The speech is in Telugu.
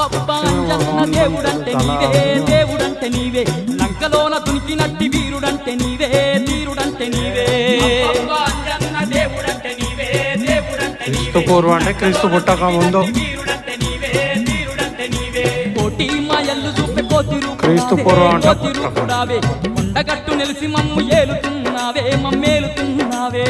అంజన్న దేవుడంటే నీవే దేవుడంటే నీవే లంకలోన దునికినట్టి వీరుడంటే నీవే వీరుడంటే నీవే అంజన్న దేవుడంటే నీవే దేవుడంటే క్రీస్తు పూర్వం అంటే క్రీస్తు పుట్టక ముందు కోటి మాయల్లు చూపే క్రీస్తు పూర్వం అంటే కోతిరూపుడావే కొండగట్టు నిలిసి మమ్ము ఏలుతున్నావే మమ్మేలుతున్నావే